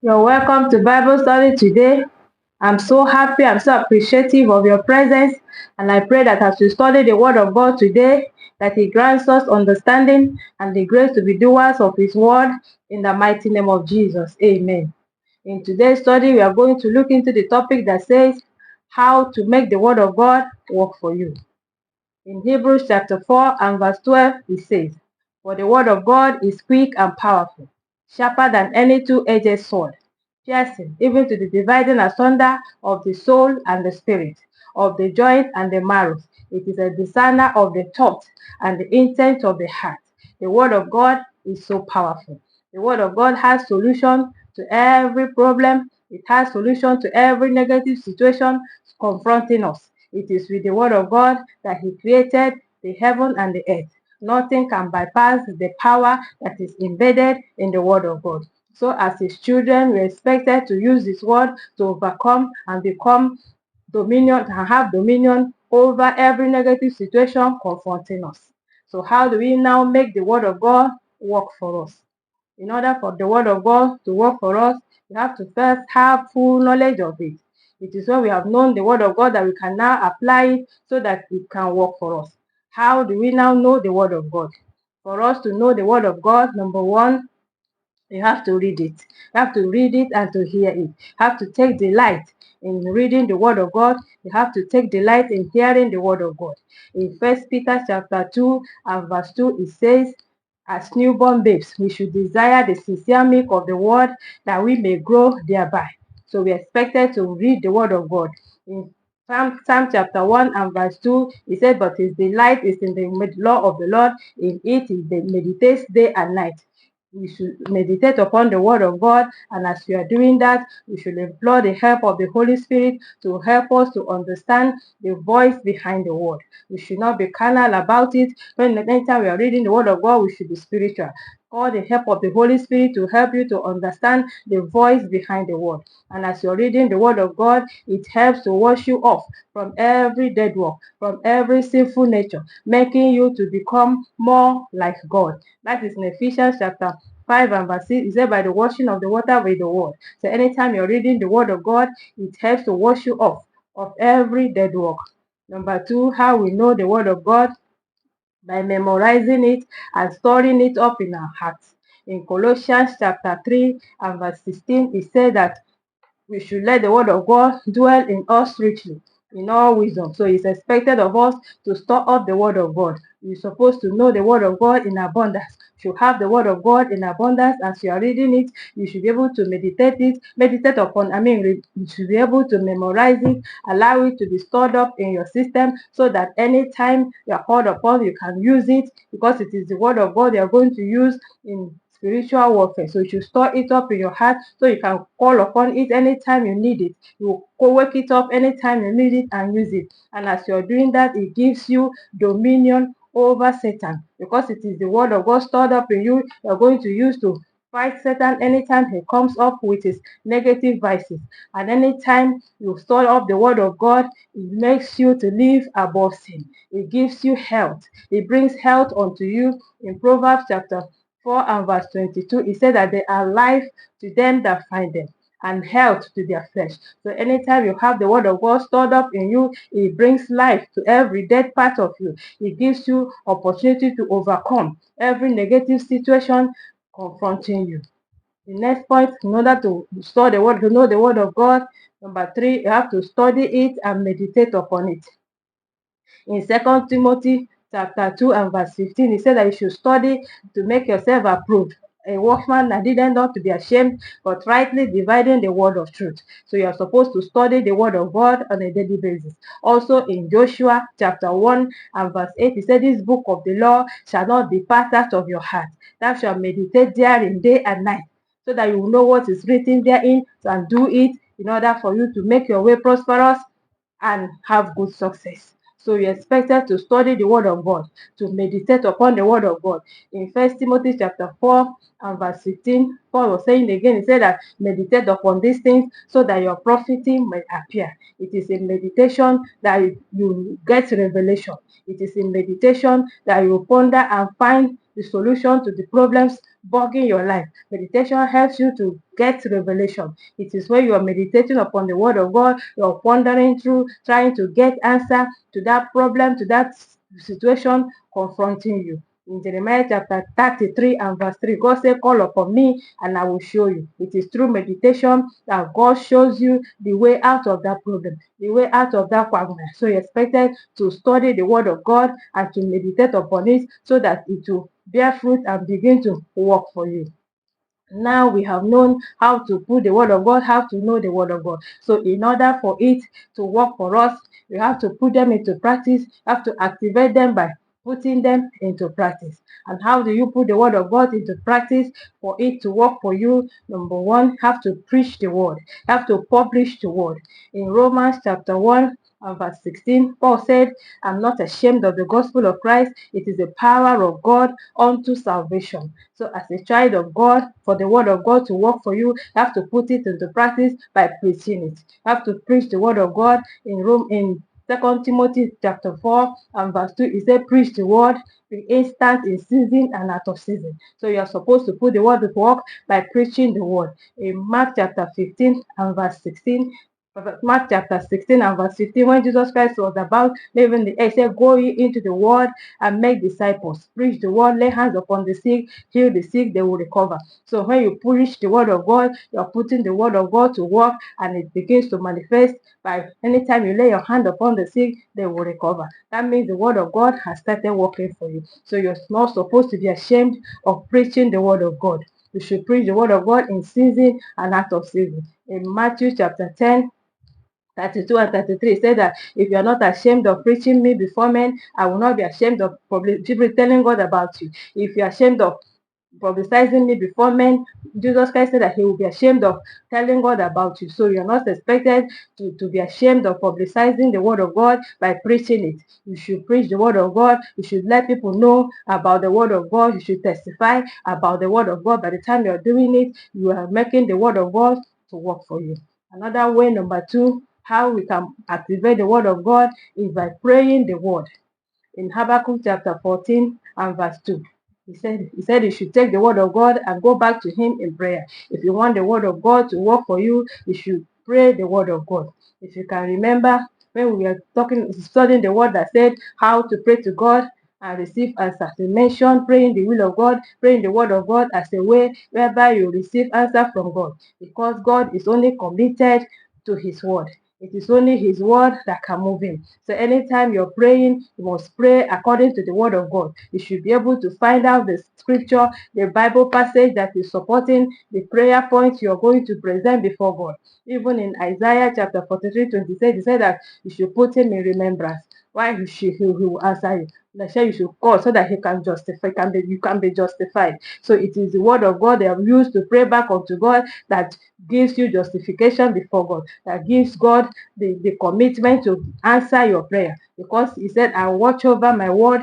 You're welcome to Bible study today. I'm so happy, I'm so appreciative of your presence, and I pray that as we study the Word of God today, that He grants us understanding and the grace to be doers of His Word in the mighty name of Jesus. Amen. In today's study, we are going to look into the topic that says, how to make the Word of God work for you. In Hebrews chapter 4 and verse 12, it says, "For the word of God is quick and powerful, sharper than any two-edged sword, piercing even to the dividing asunder of the soul and the spirit, of the joint and the marrow. It is a discerner of the thoughts and the intent of the heart." The word of God is so powerful. The word of God has solution to every problem. It has solution to every negative situation confronting us. It is with the word of God that He created the heaven and the earth. Nothing can bypass the power that is embedded in the word of God. So as His children, we're expected to use His word to overcome and become dominion and have dominion over every negative situation confronting us. So how do we now make the word of God work for us? In order for the word of God to work for us, we have to first have full knowledge of it. It is when we have known the word of God that we can now apply it so that it can work for us. How do we now know the word of God? For us to know the word of God, number one, you have to read it. You have to read it and to hear it. You have to take delight in reading the word of God. You have to take delight in hearing the word of God. In 1 Peter chapter 2 and verse 2, it says, "As newborn babes, we should desire the sincere milk of the word, that we may grow thereby." So we are expected to read the word of God. In Psalm chapter 1 and verse 2, it said, "But his delight is in the law of the Lord. In it he meditates day and night." We should meditate upon the word of God, and as we are doing that, we should implore the help of the Holy Spirit to help us to understand the voice behind the word. We should not be carnal about it. Anytime we are reading the word of God, we should be spiritual. Call the help of the Holy Spirit to help you to understand the voice behind the word. And as you're reading the word of God, it helps to wash you off from every dead work, from every sinful nature, making you to become more like God. That is in Ephesians chapter 5 and verse 6. It said, "By the washing of the water with the word." So anytime you're reading the word of God, it helps to wash you off of every dead work. Number two, how we know the word of God? By memorizing it and storing it up in our hearts. In Colossians chapter 3 and verse 16, it said that we should let the word of God dwell in us richly, in all wisdom. So it's expected of us to store up the word of God. You're supposed to know the word of God in abundance. You should have the word of God in abundance. As you are reading it, you should be able to meditate upon, you should be able to memorize it, allow it to be stored up in your system so that anytime you are called upon, you can use it, because it is the word of God you are going to use in spiritual warfare. So you should store it up in your heart so you can call upon it anytime you need it. You wake it up anytime you need it and use it. And as you're doing that, it gives you dominion over Satan, because it is the word of God stored up in you you're going to use to fight Satan anytime he comes up with his negative vices. And anytime you store up the word of God, it makes you to live above sin. It gives you health. It brings health unto you. In Proverbs chapter 4 and verse 22, it said that they are life to them that find them, and health to their flesh. So anytime you have the word of God stored up in you, it brings life to every dead part of you. It gives you opportunity to overcome every negative situation confronting you. The next point, in order to store the word, to know the word of God, number 3, you have to study it and meditate upon it. In 2 Timothy chapter 2 and verse 15, he said that you should study to make yourself approved, a workman that didn't not to be ashamed, but rightly dividing the word of truth. So you are supposed to study the word of God on a daily basis. Also in Joshua chapter 1 and verse 8, he said, "This book of the law shall not depart out of your heart. Thou shalt meditate therein day and night, so that you will know what is written therein, and do it, in order for you to make your way prosperous and have good success." So you're expected to study the word of God, to meditate upon the word of God. In 1 Timothy chapter 4 and verse 15, Paul was saying again, he said that meditate upon these things so that your profiting may appear. It is in meditation that you get revelation. It is in meditation that you ponder and find the solution to the problems bugging your life. Meditation helps you to get revelation. It is when you are meditating upon the word of God, you're pondering through, trying to get answer to that problem, to that situation confronting you. In Jeremiah chapter 33 and verse 3, God said, call upon me and I will show you. It is through meditation that God shows you the way out of that problem, the way out of that quagmire. So you're expected to study the word of God and to meditate upon it so that it will bear fruit and begin to work for you. Now we have known how to put the word of God, how to know the word of God. So in order for it to work for us, we have to put them into practice, have to activate them by putting them into practice. And how do you put the word of God into practice for it to work for you? Number one, have to preach the word, have to publish the word. In Romans chapter 1 and verse 16, Paul said, I'm not ashamed of the gospel of Christ. It is the power of God unto salvation. So as a child of God, for the word of God to work for you, you have to put it into practice by preaching it. You have to preach the word of God. In 2 Timothy chapter 4 and verse 2, it said, preach the word, be instant in season and out of season. So you are supposed to put the word to work by preaching the word. In Mark chapter 15 and verse 16, Mark chapter 16 and verse 15, when Jesus Christ was about leaving the earth, he said, go ye into the world and make disciples. Preach the word, lay hands upon the sick, heal the sick, they will recover. So when you preach the word of God, you're putting the word of God to work and it begins to manifest by anytime you lay your hand upon the sick, they will recover. That means the word of God has started working for you. So you're not supposed to be ashamed of preaching the word of God. You should preach the word of God in season and out of season. In Matthew chapter 10, 32 and 33 said that if you are not ashamed of preaching me before men, I will not be ashamed of people telling God about you. If you are ashamed of publicizing me before men, Jesus Christ said that he will be ashamed of telling God about you. So you're not expected to be ashamed of publicizing the word of God by preaching it. You should preach the word of God. You should let people know about the word of God. You should testify about the word of God. By the time you're doing it, you are making the word of God to work for you. Another way, number two, how we can activate the word of God is by praying the word. In Habakkuk chapter 14 and verse 2, he said you should take the word of God and go back to him in prayer. If you want the word of God to work for you, you should pray the word of God. If you can remember when we were studying the word that said how to pray to God and receive answers. We mentioned praying the will of God, praying the word of God as a way whereby you receive answer from God, because God is only committed to his word. It is only his word that can move him. So anytime you're praying, you must pray according to the word of God. You should be able to find out the scripture, the Bible passage that is supporting the prayer point you're going to present before God. Even in Isaiah chapter 43:26, he said that you should put him in remembrance. Why he will answer you. Like say you should call so that he can justify, you can be justified. So it is the word of God they have used to pray back unto God that gives you justification before God, that gives God the commitment to answer your prayer. Because he said, I watch over my word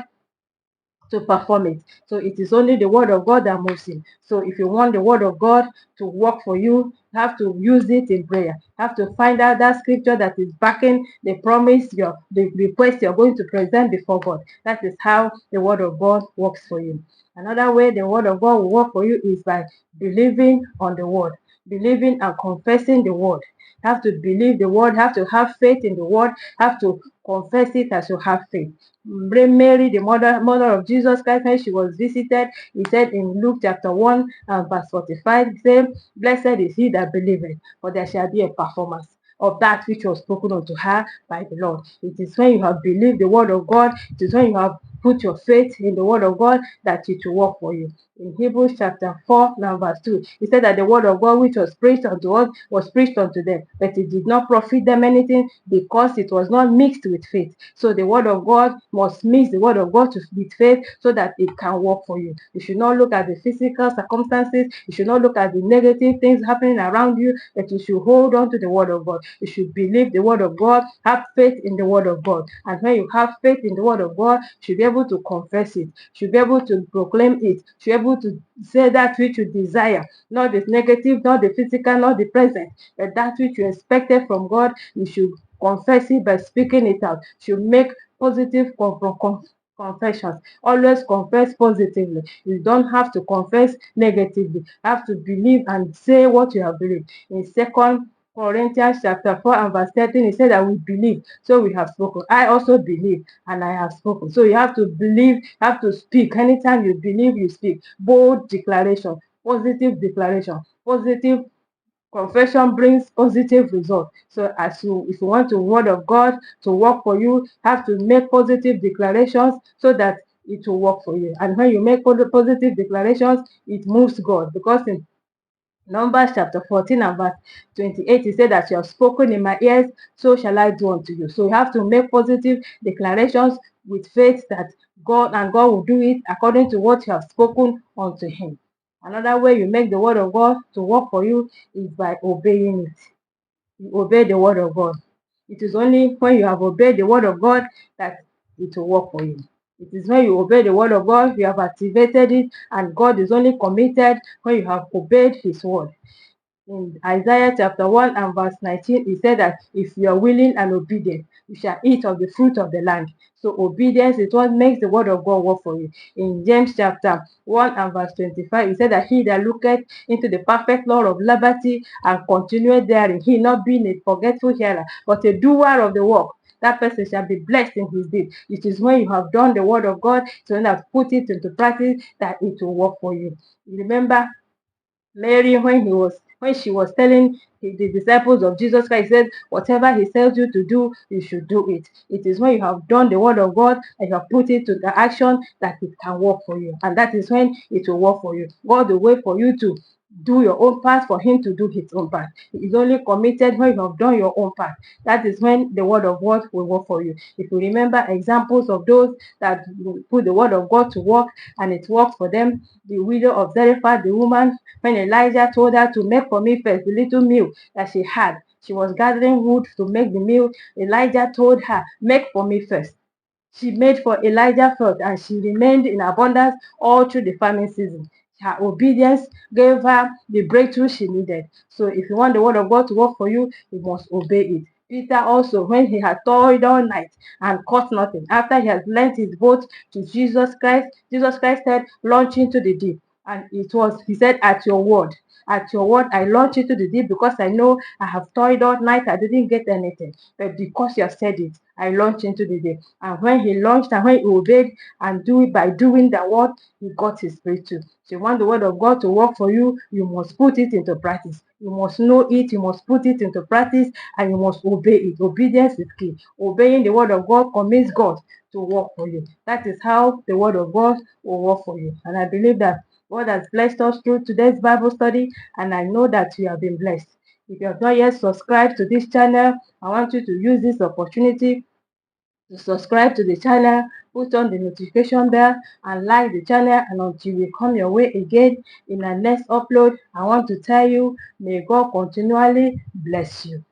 to perform it. So it is only the word of God that moves him. So if you want the word of God to work for you, you have to use it in prayer. You have to find out that scripture that is backing the promise, the request you're going to present before God. That is how the word of God works for you. Another way the word of God will work for you is by believing on the word, believing and confessing the word. You have to believe the word, have to have faith in the word, have to confess it as you have faith. Mary, the mother of Jesus Christ, when she was visited, he said in Luke chapter 1 and verse 45, he said, blessed is he that believeth, for there shall be a performance of that which was spoken unto her by the Lord. It is when you have believed the word of God, it is when you have put your faith in the word of God that it will work for you. In Hebrews chapter 4 and verse 2, he said that the word of God which was preached unto us was preached unto them, but it did not profit them anything because it was not mixed with faith. So the word of God must mix the word of God with faith so that it can work for you. You should not look at the physical circumstances. You should not look at the negative things happening around you, but you should hold on to the word of God. You should believe the word of God, have faith in the word of God. And when you have faith in the word of God, you should be able to confess it, should be able to proclaim it, should be able to say that which you desire, not the negative, not the physical, not the present, but that which you expected from God, you should confess it by speaking it out. Should make positive confessions. Always confess positively. You don't have to confess negatively. You have to believe and say what you have believed. In 2 Corinthians chapter 4 and verse 13, he said that we believe, so we have spoken. I also believe and I have spoken. So you have to believe, have to speak. Anytime you believe, you speak. Bold declaration, positive declaration, positive confession brings positive results. So if you want the word of God to work for you, have to make positive declarations so that it will work for you. And when you make positive declarations, it moves God, because in Numbers chapter 14 and verse 28, he said that you have spoken in my ears, so shall I do unto you. So you have to make positive declarations with faith that God will do it according to what you have spoken unto him. Another way you make the word of God to work for you is by obeying it. You obey the word of God. It is only when you have obeyed the word of God that it will work for you. It is when you obey the word of God, you have activated it, and God is only committed when you have obeyed his word. In Isaiah chapter 1 and verse 19, he said that if you are willing and obedient, you shall eat of the fruit of the land. So obedience is what makes the word of God work for you. In James chapter 1 and verse 25, he said that he that looketh into the perfect law of liberty and continueth therein, he not being a forgetful hearer, but a doer of the work, that person shall be blessed in his deed. It is when you have done the word of God, so when you have put it into practice, that it will work for you. Remember Mary, when she was telling the disciples of Jesus Christ, said, whatever he tells you to do, you should do it. It is when you have done the word of God and you have put it to the action that it can work for you. And that is when it will work for you. God will wait for you to do your own part for him to do his own part. He is only committed when you have done your own part. That is when the word of God will work for you. If you remember examples of those that put the word of God to work and it worked for them, the widow of Zarephath, the woman, when Elijah told her to make for me first the little meal that she had, she was gathering wood to make the meal. Elijah told her, make for me first. She made for Elijah first, and she remained in abundance all through the famine season. Her obedience gave her the breakthrough she needed. So if you want the word of God to work for you, you must obey it. Peter also, when he had toiled all night and caught nothing, after he had lent his boat to Jesus Christ said, launch into the deep. And he said, at your word, I launch into the deep, because I know I have toiled all night, I didn't get anything. But because you have said it, I launch into the deep. And when he launched and when he obeyed and by doing the word, he got his breakthrough. So you want the word of God to work for you, you must put it into practice. You must know it, you must put it into practice, and you must obey it. Obedience is key. Obeying the word of God commits God to work for you. That is how the word of God will work for you. And I believe that God has blessed us through today's Bible study, and I know that you have been blessed. If you have not yet subscribed to this channel, I want you to use this opportunity to subscribe to the channel, put on the notification bell, and like the channel. And until we come your way again in our next upload, I want to tell you, may God continually bless you.